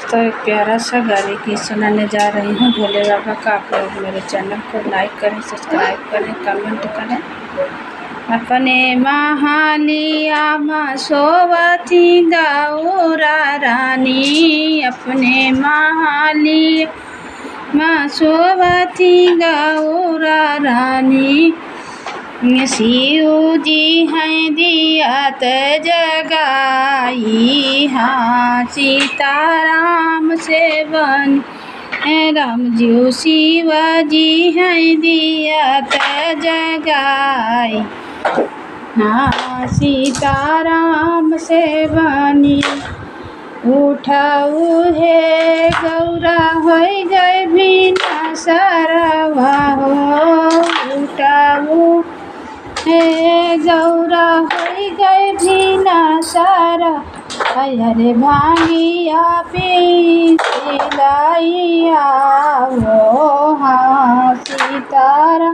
दोस्तों, एक प्यारा सा गाने की सुनाने जा रही हूँ भोले बाबा का। आप लोग मेरे चैनल को लाइक करें, सब्सक्राइब करें, कमेंट करें। अपने महालिया माँ सोवती गौरा रानी, अपने महालिया माँ सोवती गौरा रानी। शिव जी हैं दियत जगाई, हाँ सीताराम से बन राम जी। शिव जी हैं दियत जगाई, हाँ सीताराम से बनी। उठाऊ हे गौरा हो गए बिना सरवा हो, उठाऊ हे गौरा हो गए बिना सारा। अरे भांगिया पी सिलाइया हो, हाँ सीतारा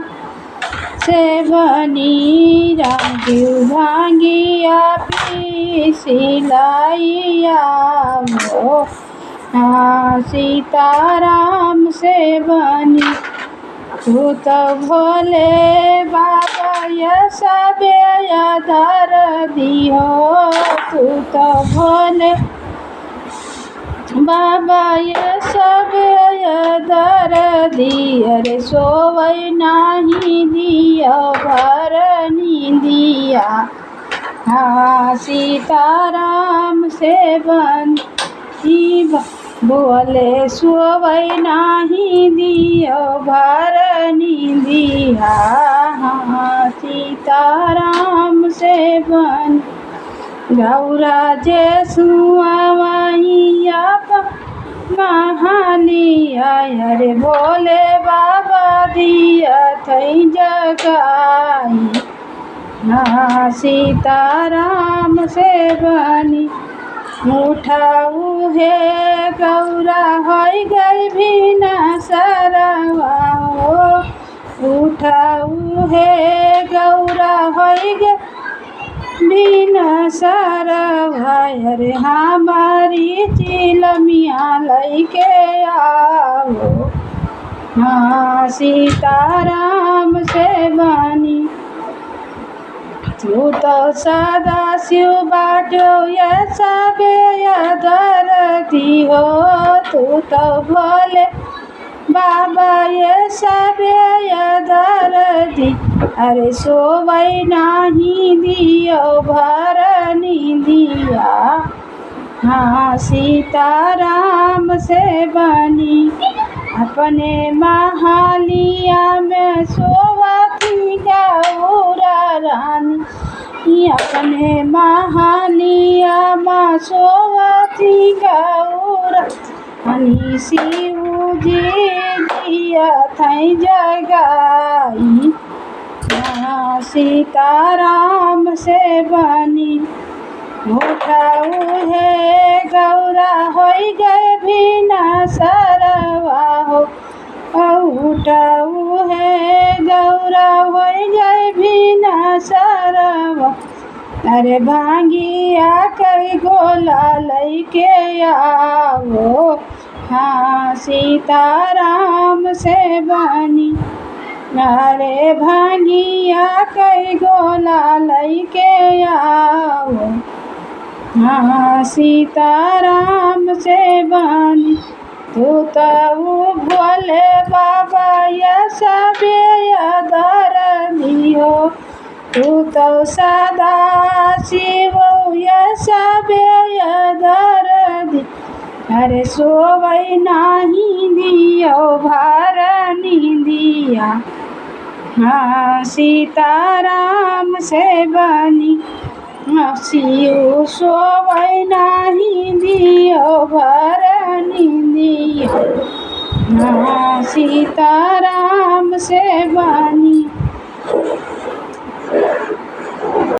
से बनी राम जी। भांगिया पी सिलाइया हो, हाँ सीताराम से बनी। तू तो भोले बाबा ये सब यादर दियो, तू तो भोले बाबा ये सब यादर दी। अरे सोवै नहीं दिया भर नींदिया, हाँ सीताराम से बन बोले सोवै नहीं दियो भर नींदिया, हाँ सीताराम से बन। गौरा जे सुआवैया महालिया, अरे भोले बाबा दिया थई जगाई, हाँ सीताराम से बनी। उठाऊ हे गौरा हो गई बिना सरवा हो, उठाऊ हे गौरा हो गई बिना सरवा। अरे हमारी चिलमिया लैके आओ, हाँ सीताराम से बनी। तू तो सदा शिव बाटो ये सब यादरती हो, तू तो भोले बाबा ये सब यादरती। अरे सोवै नहीं दियो भर नींदिया, हाँ सीताराम से बनी। अपने महालिया में सोवती गौरा रानी, अपने महालिया में सोवती गौरा रानी। शिव जी दिया थई जगाई, हाँ सीताराम से बनी। उठाऊ हे गौरा हो गए बिना सरवा हो, उठाऊ हे गौरा हो गए बिना सरवा। अरे भांगिया कई गोला लैके आओ, हाँ सीताराम से बनी। अरे भांगिया कई गोला लैके आओ, हाँ सीताराम से बनी। तू तो भोले बाबा ये सब यादर दियो, तू तो सदा शिव ये सब यादर दी। अरे सोवै नहीं दियो भर नींदिया, हाँ सीताराम से बनी। शिव सोवै नहीं दियो भर नींदिया, हाँ सीताराम से बनी।